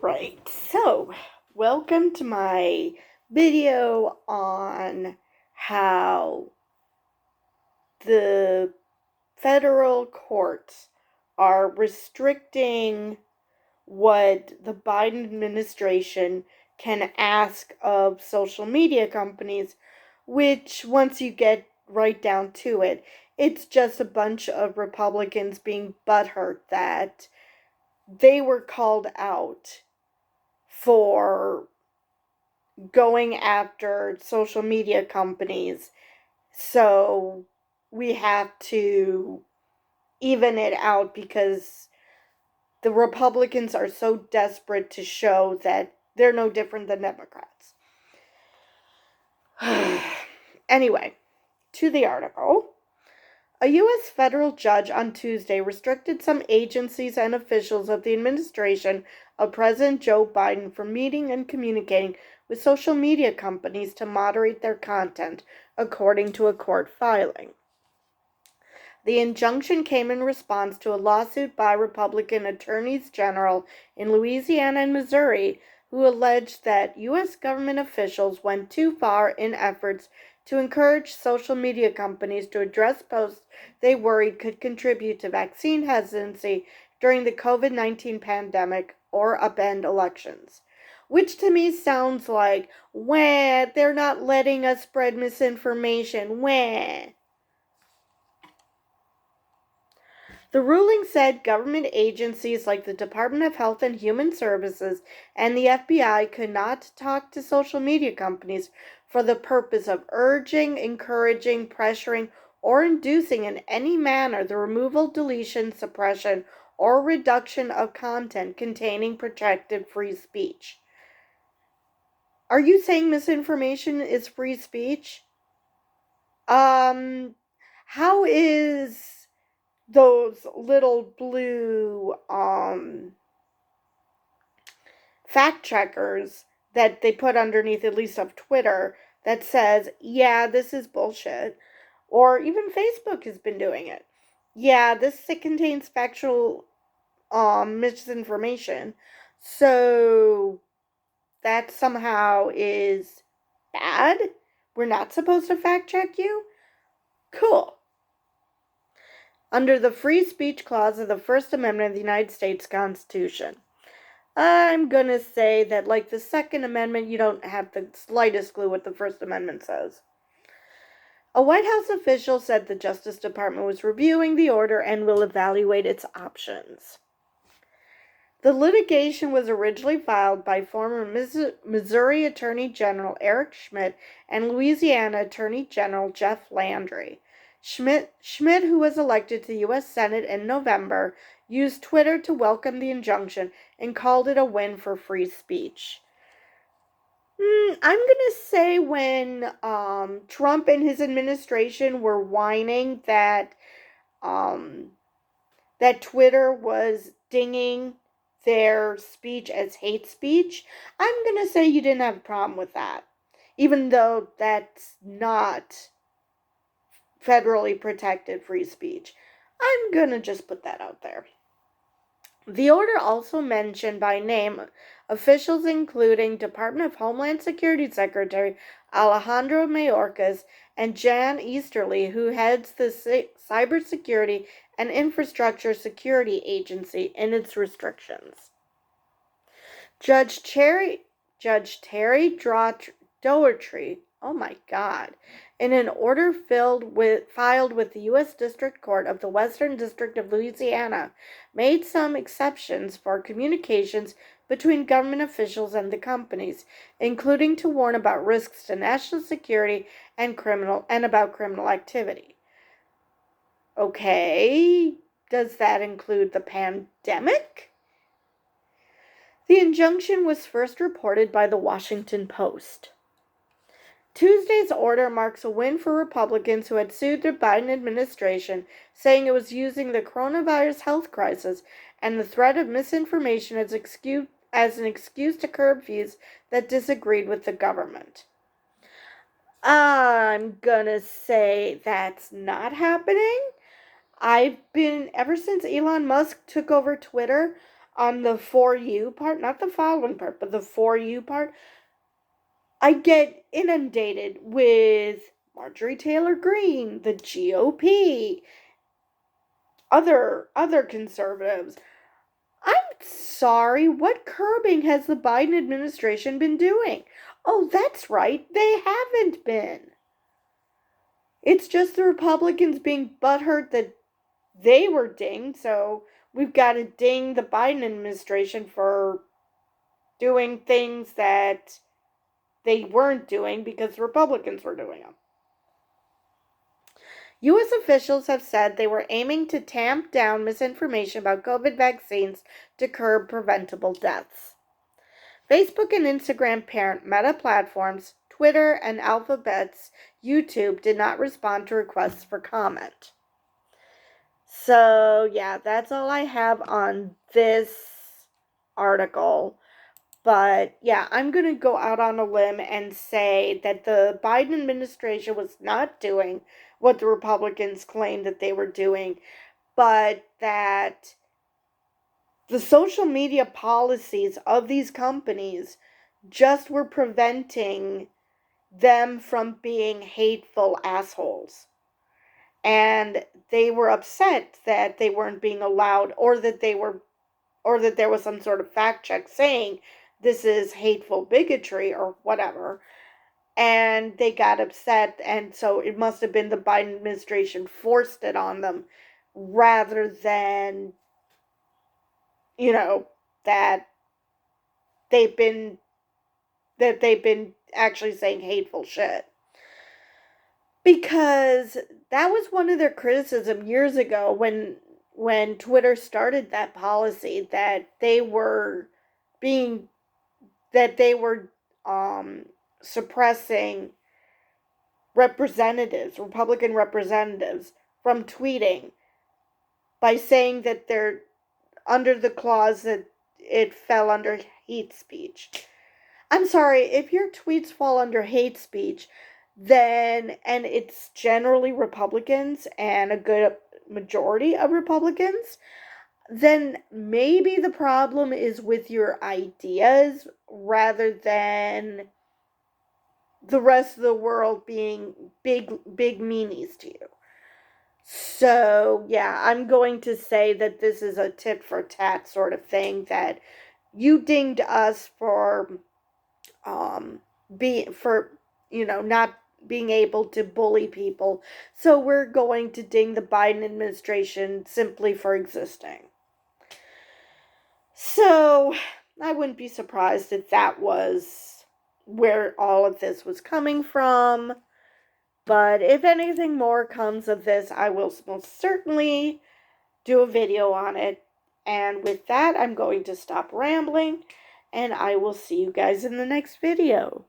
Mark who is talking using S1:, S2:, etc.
S1: Alright, so welcome to my video on how the federal courts are restricting what the Biden administration can ask of social media companies, which, once you get right down to it, it's just a bunch of Republicans being butthurt that they were called out for going after social media companies. So we have to even it out because the Republicans are so desperate to show that they're no different than Democrats. Anyway, to the article. A U.S. federal judge on Tuesday restricted some agencies and officials of the administration of President Joe Biden from meeting and communicating with social media companies to moderate their content, according to a court filing. The injunction came in response to a lawsuit by Republican attorneys general in Louisiana and Missouri who alleged that U.S. government officials went too far in efforts to encourage social media companies to address posts they worried could contribute to vaccine hesitancy during the COVID-19 pandemic or upend elections. Which to me sounds like, wah, they're not letting us spread misinformation, wah. The ruling said government agencies like the Department of Health and Human Services and the FBI could not talk to social media companies for the purpose of urging, encouraging, pressuring, or inducing in any manner the removal, deletion, suppression, or reduction of content containing protected free speech. Are you saying misinformation is free speech? How is those little blue fact checkers that they put underneath, at least of Twitter, that says, yeah, this is bullshit, or even Facebook has been doing it. Yeah, this contains factual misinformation, so that somehow is bad. We're not supposed to fact check you? Cool. Under the Free Speech Clause of the First Amendment of the United States Constitution. I'm gonna say that, like the Second Amendment, you don't have the slightest clue what the First Amendment says. A White House official said the Justice Department was reviewing the order and will evaluate its options. The litigation was originally filed by former Missouri Attorney General Eric Schmitt and Louisiana Attorney General Jeff Landry. Schmitt, who was elected to the U.S. Senate in November, used Twitter to welcome the injunction and called it a win for free speech. I'm going to say when Trump and his administration were whining that that Twitter was dinging their speech as hate speech, I'm going to say you didn't have a problem with that, even though that's not federally protected free speech. I'm going to just put that out there. The order also mentioned by name officials including Department of Homeland Security Secretary Alejandro Mayorkas and Jan Easterly, who heads the Cybersecurity and Infrastructure Security Agency, in its restrictions. Judge Terry Doherty, oh my God, in an order filed with the U.S. District Court of the Western District of Louisiana, made some exceptions for communications between government officials and the companies, including to warn about risks to national security and about criminal activity. Okay, does that include the pandemic? The injunction was first reported by the Washington Post. Tuesday's order marks a win for Republicans who had sued the Biden administration, saying it was using the coronavirus health crisis and the threat of misinformation as an excuse to curb views that disagreed with the government. I'm gonna say that's not happening. Ever since Elon Musk took over Twitter, on the For You part, not the following part, but the For You part, I get inundated with Marjorie Taylor Greene, the GOP, other conservatives. I'm sorry, what curbing has the Biden administration been doing? Oh, that's right, they haven't been. It's just the Republicans being butthurt that they were dinged, so we've got to ding the Biden administration for doing things that they weren't doing because Republicans were doing them. U.S. officials have said they were aiming to tamp down misinformation about COVID vaccines to curb preventable deaths. Facebook and Instagram parent Meta platforms, Twitter, and Alphabet's YouTube did not respond to requests for comment. So, yeah, that's all I have on this article. But, yeah, I'm going to go out on a limb and say that the Biden administration was not doing what the Republicans claimed that they were doing, but that the social media policies of these companies just were preventing them from being hateful assholes. And they were upset that they weren't being allowed, or that there was some sort of fact check saying this is hateful bigotry or whatever. And they got upset, and so it must have been the Biden administration forced it on them rather than, that they've been actually saying hateful shit. Because that was one of their criticism years ago when Twitter started that policy, that they were suppressing Republican representatives from tweeting by saying that they're under the clause that it fell under hate speech. I'm sorry, if your tweets fall under hate speech, and it's generally Republicans and a good majority of Republicans, then maybe the problem is with your ideas rather than the rest of the world being big meanies to you. So, yeah, I'm going to say that this is a tit for tat sort of thing, that you dinged us for not being able to bully people, so we're going to ding the Biden administration simply for existing. So, I wouldn't be surprised if that was where all of this was coming from. But if anything more comes of this, I will most certainly do a video on it. And with that, I'm going to stop rambling, and I will see you guys in the next video.